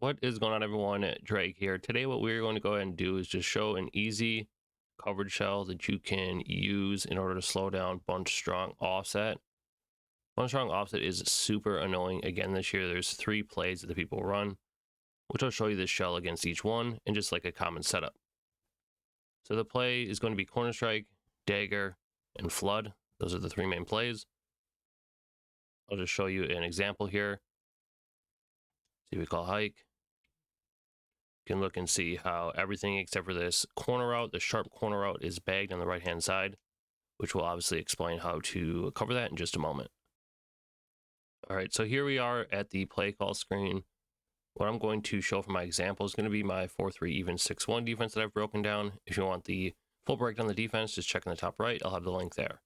What is going on, everyone? Drake here. Today what we're going to go ahead and do is just show an easy coverage shell that you can use in order to slow down bunch strong offset. Bunch strong offset is super annoying. Again, this year there's 3 plays that the people run, which I'll show you this shell against each one and just like a common setup. So the play is going to be corner strike, dagger, and flood. Those are the 3 main plays. I'll just show you an example here. See, we call hike. You can look and see how everything except for this corner route, the sharp corner route, is bagged on the right hand side, which will obviously explain how to cover that in just a moment. All right, so here we are at the play call screen. What I'm going to show for my example is going to be my 4-3 even 6-1 defense that I've broken down. If you want the full breakdown of the defense, just check in the top right. I'll have the link there.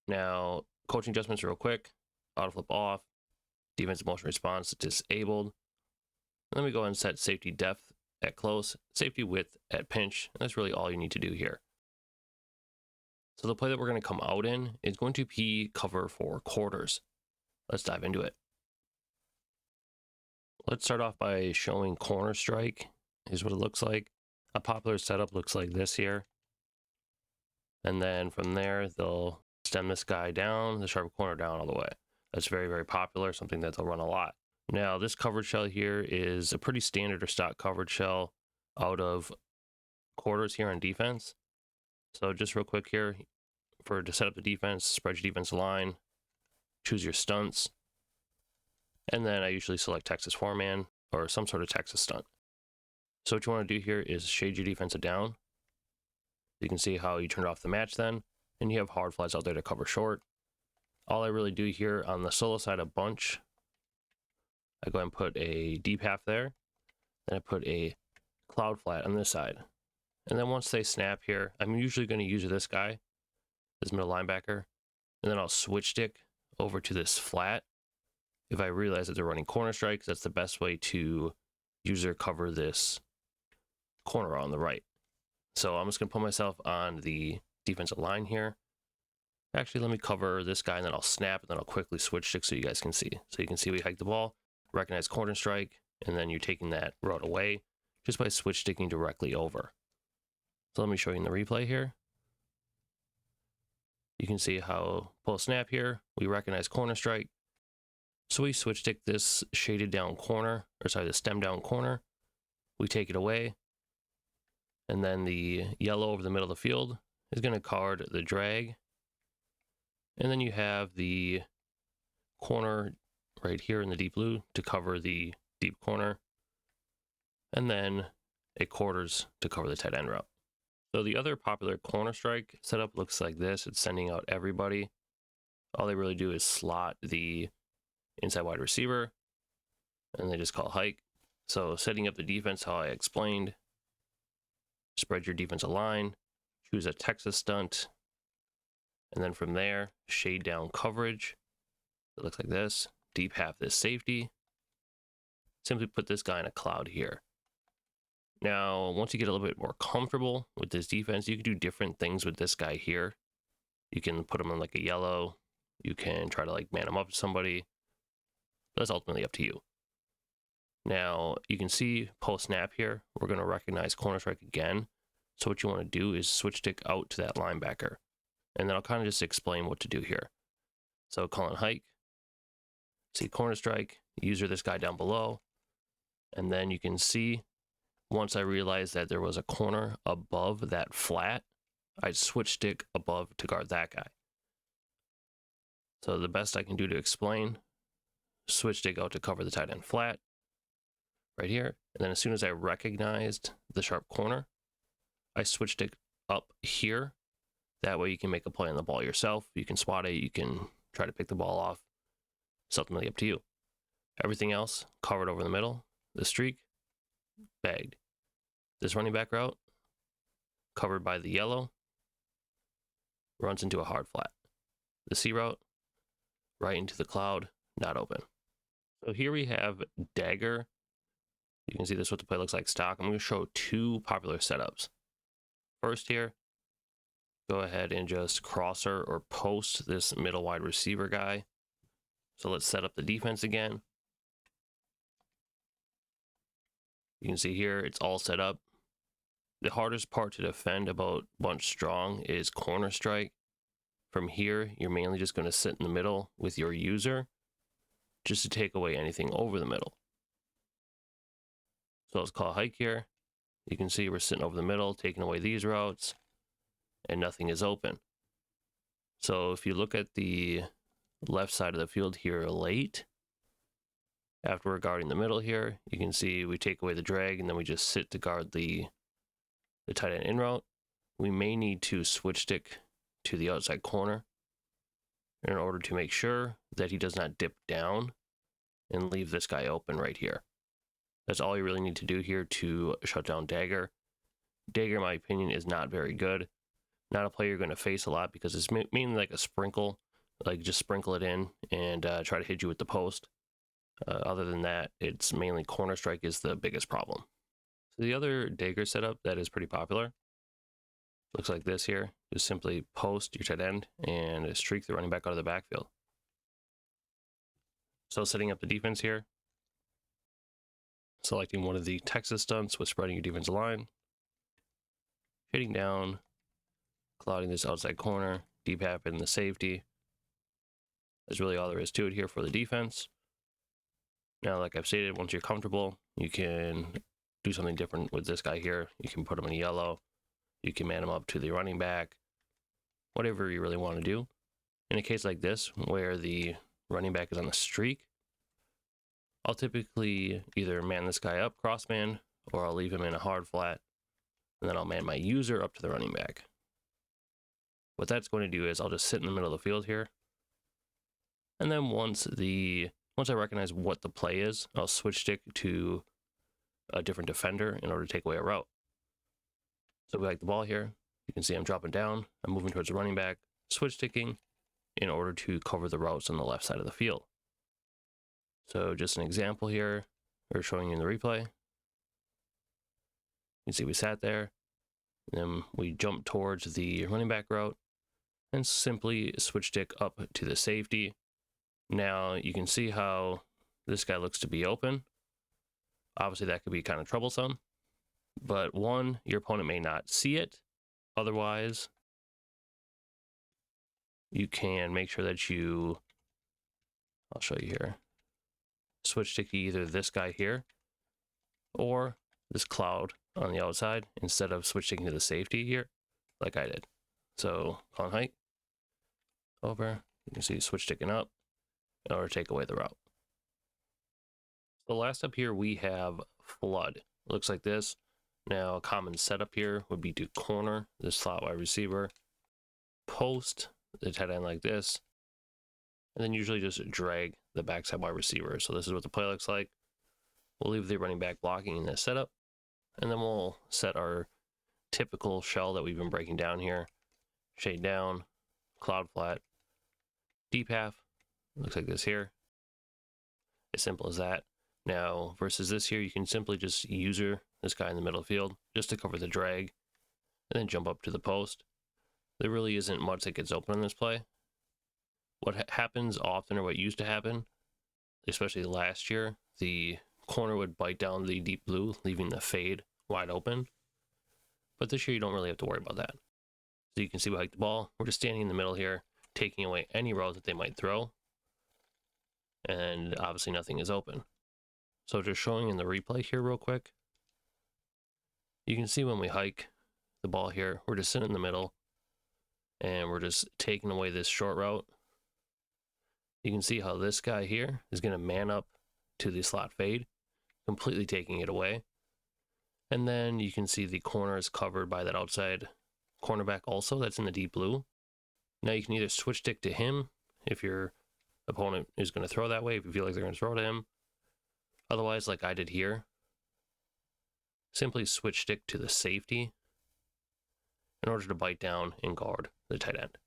Now, coaching adjustments real quick. Auto flip off. Defensive motion response disabled. Then we go and set safety depth at close, safety width at pinch, and that's really all you need to do here. So the play that we're going to come out in is going to be cover for quarters. Let's dive into it. Let's start off by showing corner strike. Here's what it looks like. A popular setup looks like this here. And then from there, they'll stem this guy down, the sharp corner down all the way. That's very, very popular, something that they'll run a lot. Now, this coverage shell here is a pretty standard or stock coverage shell out of quarters here on defense. So just real quick here, to set up the defense, spread your defense line, choose your stunts, and then I usually select Texas 4-man or some sort of Texas stunt. So what you want to do here is shade your defensive down. You can see how you turned off the match then, and you have hard flats out there to cover short. All I really do here on the solo side of bunch, I go ahead and put a deep half there. Then I put a cloud flat on this side. And then once they snap here, I'm usually going to use this guy, this middle linebacker. And then I'll switch stick over to this flat. If I realize that they're running corner strikes, that's the best way to user cover this corner on the right. So I'm just going to put myself on the defensive line here. Actually, let me cover this guy, and then I'll snap, and then I'll quickly switch stick so you guys can see. So you can see we hike the ball, recognize corner strike, and then you're taking that route away just by switch sticking directly over. So let me show you in the replay here. You can see how post snap here, we recognize corner strike. So we switch stick this shaded down corner, or sorry, the stem down corner. We take it away. And then the yellow over the middle of the field is going to card the drag. And then you have the corner right here in the deep blue to cover the deep corner. And then a quarters to cover the tight end route. So the other popular corner strike setup looks like this. It's sending out everybody. All they really do is slot the inside wide receiver, and they just call hike. So setting up the defense how I explained. Spread your defensive line, choose a Texas stunt, and then from there, shade down coverage. It looks like this. Deep half this safety. Simply put this guy in a cloud here. Now, once you get a little bit more comfortable with this defense, you can do different things with this guy here. You can put him in like a yellow. You can try to like man him up to somebody. But that's ultimately up to you. Now, you can see post snap here, we're going to recognize corner strike again. So what you want to do is switch stick out to that linebacker. And then I'll kind of just explain what to do here. So calling hike, see corner strike, user this guy down below. And then you can see, once I realized that there was a corner above that flat, I'd switch stick above to guard that guy. So the best I can do to explain, switch stick out to cover the tight end flat right here. And then as soon as I recognized the sharp corner, I switch stick up here. That way you can make a play on the ball yourself. You can spot it. You can try to pick the ball off. It's ultimately up to you. Everything else covered over the middle. The streak, bagged. This running back route, covered by the yellow, runs into a hard flat. The C route, right into the cloud, not open. So here we have Dagger. You can see this what the play looks like stock. I'm going to show 2 popular setups. First here, go ahead and just crosser or post this middle wide receiver guy. So let's set up the defense again. You can see here, it's all set up. The hardest part to defend about bunch strong is corner strike. From here, you're mainly just going to sit in the middle with your user just to take away anything over the middle. So let's call hike here. You can see we're sitting over the middle, taking away these routes, and nothing is open. So if you look at the left side of the field here late, after we're guarding the middle here, you can see we take away the drag and then we just sit to guard the tight end in route. We may need to switch stick to the outside corner in order to make sure that he does not dip down and leave this guy open right here. That's all you really need to do here to shut down Dagger. Dagger, in my opinion, is not very good. Not a player you're going to face a lot because it's mainly like a sprinkle, like just sprinkle it in and try to hit you with the post. Other than that, it's mainly corner strike is the biggest problem. So the other Dagger setup that is pretty popular looks like this here. Just simply post your tight end and streak the running back out of the backfield. So setting up the defense here, selecting one of the Texas stunts with spreading your defensive line, hitting down, clouding this outside corner, deep half in the safety. That's really all there is to it here for the defense. Now, like I've stated, once you're comfortable, you can do something different with this guy here. You can put him in yellow. You can man him up to the running back. Whatever you really want to do. In a case like this, where the running back is on the streak, I'll typically either man this guy up, cross man, or I'll leave him in a hard flat, and then I'll man my user up to the running back. What that's going to do is I'll just sit in the middle of the field here, and then once I recognize what the play is, I'll switch stick to a different defender in order to take away a route. So we like the ball here. You can see I'm dropping down. I'm moving towards the running back, switch sticking in order to cover the routes on the left side of the field. So just an example here, we're showing you in the replay. You can see we sat there, then we jumped towards the running back route and simply switch stick up to the safety. Now you can see how this guy looks to be open. Obviously that could be kind of troublesome, but one, your opponent may not see it. Otherwise, you can make sure that I'll show you here, switch stick to either this guy here or this cloud on the outside instead of switch sticking to the safety here like I did. So on height, over, you can see switch sticking up in order to take away the route. So last up here we have flood. It looks like this. Now a common setup here would be to corner this slot wide receiver, post the tight end like this, and then usually just drag the backside wide receiver. So this is what the play looks like. We'll leave the running back blocking in this setup, and then we'll set our typical shell that we've been breaking down here. Shade down, cloud flat, deep half, looks like this here. As simple as that. Now, versus this here, you can simply just user this guy in the middle of the field just to cover the drag, and then jump up to the post. There really isn't much that gets open in this play. What happens often, or what used to happen, especially last year, the corner would bite down the deep blue, leaving the fade wide open. But this year, you don't really have to worry about that. So you can see we hike the ball. We're just standing in the middle here, taking away any route that they might throw. And obviously nothing is open. So just showing in the replay here real quick. You can see when we hike the ball here, we're just sitting in the middle and we're just taking away this short route. You can see how this guy here is going to man up to the slot fade, completely taking it away. And then you can see the corner is covered by that outside cornerback also that's in the deep blue. Now you can either switch stick to him if your opponent is going to throw that way, if you feel like they're going to throw to him. Otherwise, like I did here, simply switch stick to the safety in order to bite down and guard the tight end.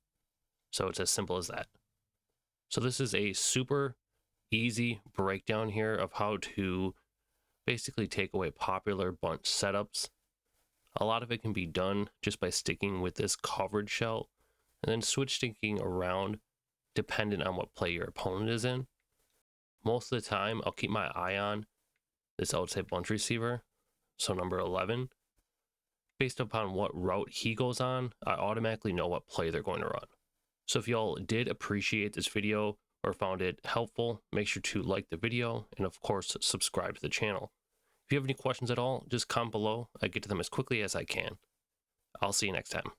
So it's as simple as that. So this is a super easy breakdown here of how to basically take away popular bunch setups. A lot of it can be done just by sticking with this coverage shell and then switch sticking around dependent on what play your opponent is in. Most of the time, I'll keep my eye on this outside bunch receiver so number 11, based upon what route he goes on, I automatically know what play they're going to run. So if y'all did appreciate this video or found it helpful, make sure to like the video and of course subscribe to the channel. If you have any questions at all, just comment below. I get to them as quickly as I can. I'll see you next time.